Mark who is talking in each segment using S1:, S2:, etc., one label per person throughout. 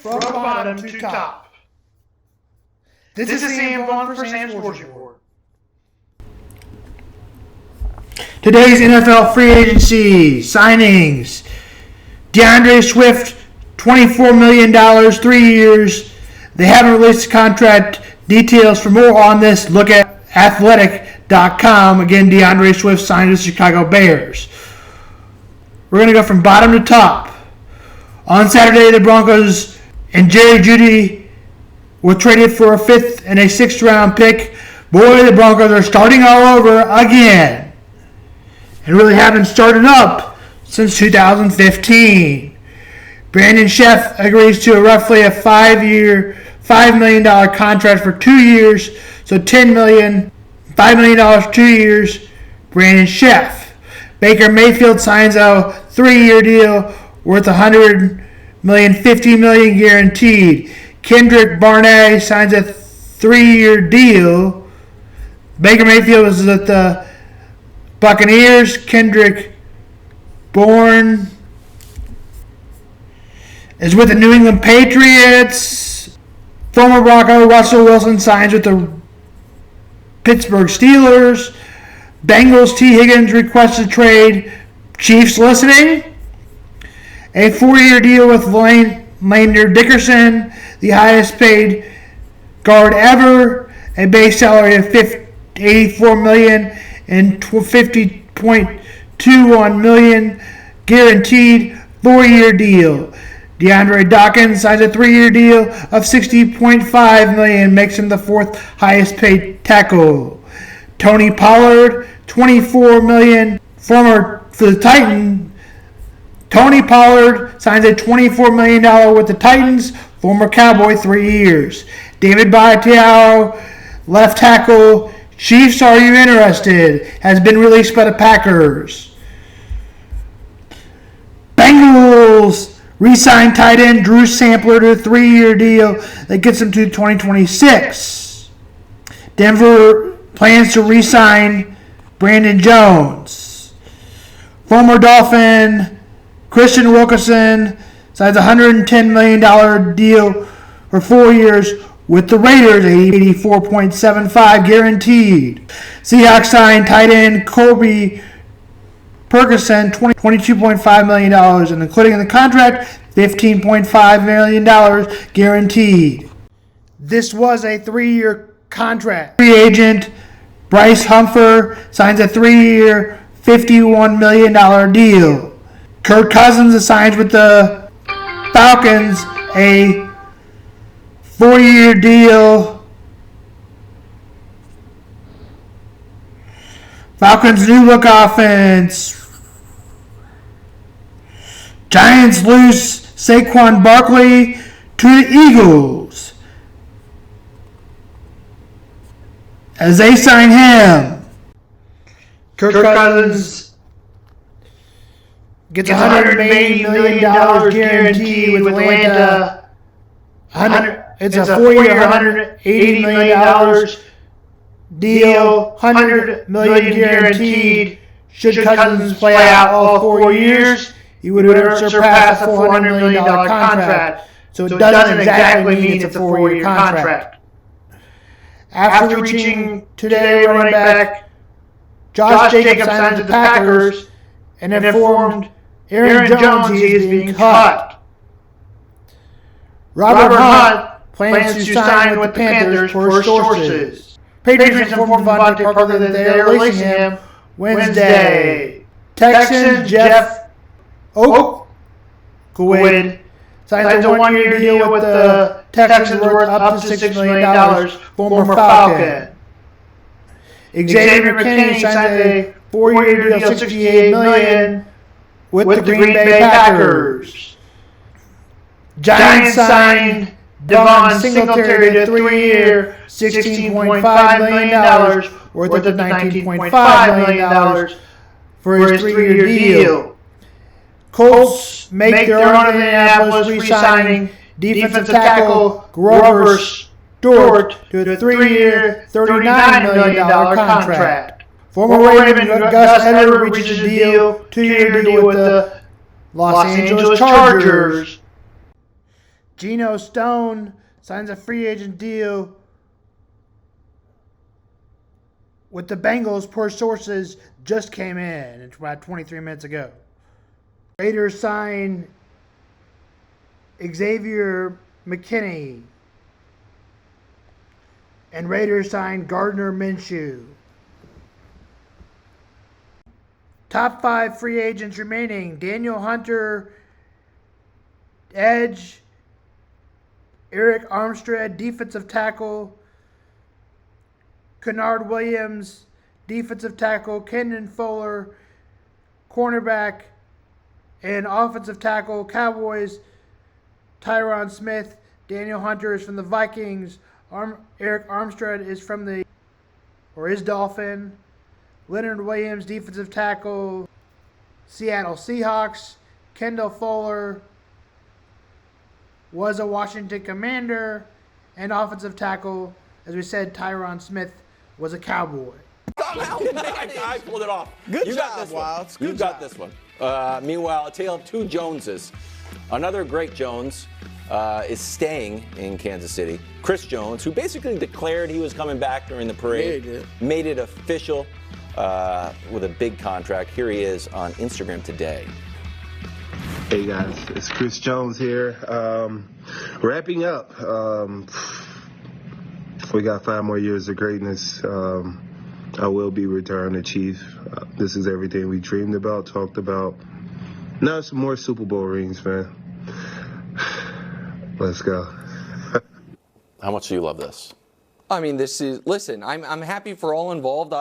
S1: from bottom to top. This is Sam Vaughn for Sam Sports Report.
S2: Today's NFL free agency signings. DeAndre Swift, $24 million, 3 years. They haven't released contract details. For more on this, look at athletic.com. Again, DeAndre Swift signed with the Chicago Bears. We're going to go from bottom to top. On Saturday, the Broncos and Jerry Jeudy were traded for a 5th and a 6th round pick. Boy, the Broncos are starting all over again. And really haven't started up since 2015. Brandon Sheff agrees to roughly a $5 million contract for 2 years. So $10 million, $5 million 2 years, Brandon Sheff. Baker Mayfield signs a 3-year deal worth $100 million, $50 million guaranteed. Kendrick Barnett signs a 3-year deal. Baker Mayfield was at the Buccaneers. Kendrick Bourne is with the New England Patriots. Former Bronco Russell Wilson signs with the Pittsburgh Steelers. Bengals T. Higgins requested trade. Chiefs listening. A 4-year deal with Lander Dickerson, the highest paid guard ever. A base salary of $84 million and $50.21 million guaranteed 4-year deal. DeAndre Dawkins signs a 3-year deal of $60.5 million, makes him the 4th highest paid tackle. Tony Pollard, $24 million, former for the Titans. Tony Pollard signs a $24 million with the Titans, former Cowboy, 3 years. David Bakhtiari, left tackle, Chiefs, are you interested? Has been released by the Packers. Bengals re-signed tight end Drew Sampler to a 3-year deal that gets him to 2026. Denver plans to re-sign Brandon Jones. Former Dolphin Christian Wilkerson signs a $110 million deal for 4 years with the Raiders, $84.75 guaranteed. Seahawks signed tight end Colby Ferguson, $22.5 million, and including in the contract, $15.5 million guaranteed. This was a 3-year contract. Free agent Bryce Humphreys signs a 3-year, $51 million deal. Kirk Cousins signs with the Falcons a 4-year deal. Falcons' new look offense. Giants lose Saquon Barkley to the Eagles as they sign him. Kirk Cousins gets $180 million guaranteed with Atlanta. It's a 4-year, $180 million deal, $100 million guaranteed. Should Cousins play out all 4 years, he would surpass the $400 million contract. So it doesn't exactly mean it's a 4-year contract. After reaching today running back, Josh Jacobs signed with the Packers and informed Aaron Jones he is being cut. Robert Hunt plans to sign with the Panthers per sources. Patriots informed Devontae Parker that they are releasing him Wednesday. Texans Jeff Okudah signs a 1-year deal with the Texans worth up to $6 million, former Falcon. Xavier McKinney signs a 4-year deal, $68 million with the Green Bay Packers. Giants signed Devon Singletary to a 3-year, $16.5 million worth of $19.5 million for his 3-year deal. Colts make their own in Indianapolis, re-signing defensive tackle Grover Stewart to a 3-year, $39 million contract. Former Raven Gus Edwards reaches a deal, 2-year deal with the Los Angeles Chargers. Geno Stone signs a free agent deal with the Bengals, per sources, just came in about 23 minutes ago. Raiders sign Xavier McKinney. And Raiders sign Gardner Minshew. Top 5 free agents remaining: Daniel Hunter, edge; Eric Armstead, defensive tackle; Kennard Williams, defensive tackle; Kendon Fuller, cornerback; and offensive tackle, Cowboys, Tyron Smith. Daniel Hunter is from the Vikings. Eric Armstead is Dolphin. Leonard Williams, defensive tackle, Seattle Seahawks. Kendall Fuller was a Washington Commander. And offensive tackle, as we said, Tyron Smith was a Cowboy.
S3: I pulled it off.
S4: Good
S3: you
S4: job,
S3: got this
S4: Wilds.
S3: One.
S4: Good
S3: You got
S4: job.
S3: this one. Meanwhile, a tale of two Joneses. Another great Jones is staying in Kansas City. Chris Jones, who basically declared he was coming back during the parade,
S4: Yeah, he did.
S3: made it official with a big contract. Here he is on Instagram today.
S5: Hey guys, it's Chris Jones here. Wrapping up. We got 5 more years of greatness. I will be returning to Chief. This is everything we dreamed about, talked about. Now some more Super Bowl rings, man. Let's go.
S3: How much do you love this?
S4: I mean, listen, I'm happy for all involved.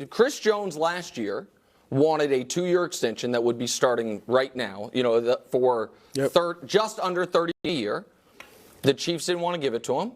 S4: Chris Jones last year wanted a 2-year extension that would be starting right now, for just under 30 a year. The Chiefs didn't want to give it to him.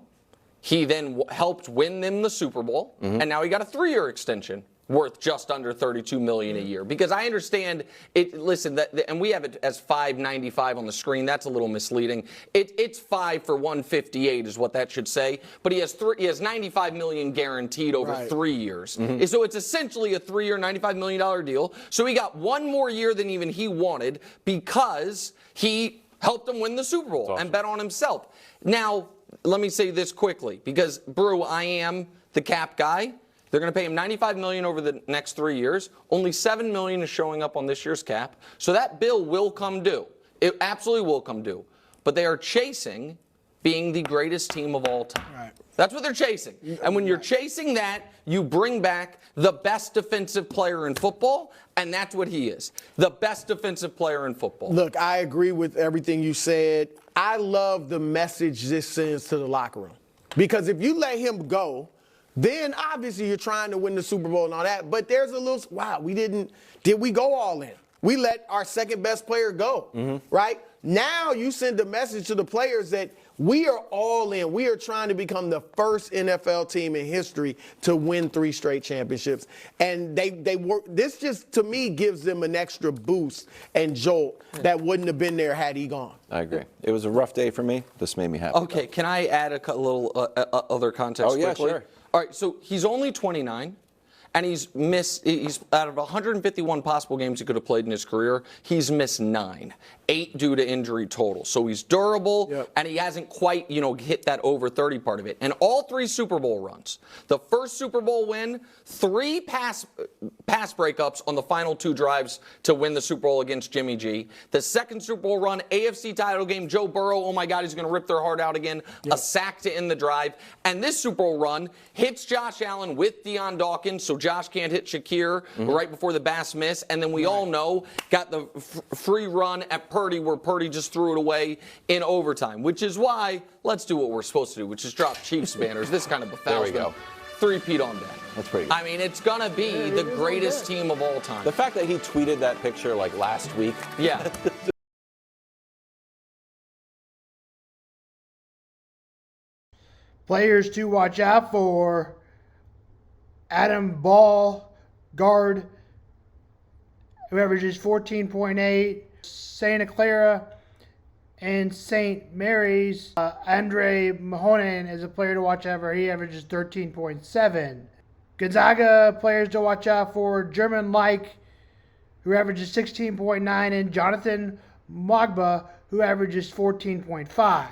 S4: He then helped win them the Super Bowl, and now he got a 3-year extension worth just under $32 million a year. Because I understand it. Listen, and we have it as $595 on the screen. That's a little misleading. It's 5 for 158 is what that should say. But he has $95 million guaranteed over 3 years. So it's essentially a 3-year, $95 million deal. So he got 1 more year than even he wanted because he helped him win the Super Bowl and bet on himself. Now, let me say this quickly, because Brew, I am the cap guy. They're going to pay him $95 million over the next 3 years. Only $7 million is showing up on this year's cap. So that bill will come due. It absolutely will come due. But they are chasing being the greatest team of all time. Right. That's what they're chasing. And when you're chasing that, you bring back the best defensive player in football, and that's what he is. The best defensive player in football.
S6: Look, I agree with everything you said. I love the message this sends to the locker room. Because if you let him go, then obviously you're trying to win the Super Bowl and all that. But there's a little, did we go all in? We let our second best player go, right? Now you send a message to the players that we are all in. We are trying to become the first NFL team in history to win 3 straight championships. And they work. This just, to me, gives them an extra boost and jolt that wouldn't have been there had he gone.
S3: I agree. It was a rough day for me. This made me happy.
S4: Okay, can I add a little other context
S3: Oh, yeah,
S4: quickly?
S3: sure.
S4: All right, so he's only 29. And he's out of 151 possible games he could have played in his career, he's missed 9, 8 due to injury total. So he's durable, and he hasn't quite, hit that over 30 part of it. And all 3 Super Bowl runs, the first Super Bowl win, 3 pass breakups on the final 2 drives to win the Super Bowl against Jimmy G. The second Super Bowl run, AFC title game, Joe Burrow, oh my God, he's going to rip their heart out again, a sack to end the drive. And this Super Bowl run hits Josh Allen with Deion Dawkins, so Josh can't hit Shakir right before the Bass miss. And then we all know, got the free run at Purdy where Purdy just threw it away in overtime, which is why let's do what we're supposed to do, which is drop Chiefs banners. This kind of befouls
S3: There we
S4: them.
S3: go.
S4: 3-peat on that.
S3: That's pretty good.
S4: I mean, it's going to be the greatest team of all time.
S3: The fact that he tweeted that picture like last week.
S4: Yeah.
S2: Players to watch out for: Adam Ball, guard, who averages 14.8. Santa Clara and St. Mary's. Andre Mahonen is a player to watch out for. He averages 13.7. Gonzaga players to watch out for: German Like, who averages 16.9, and Jonathan Mogba, who averages 14.5.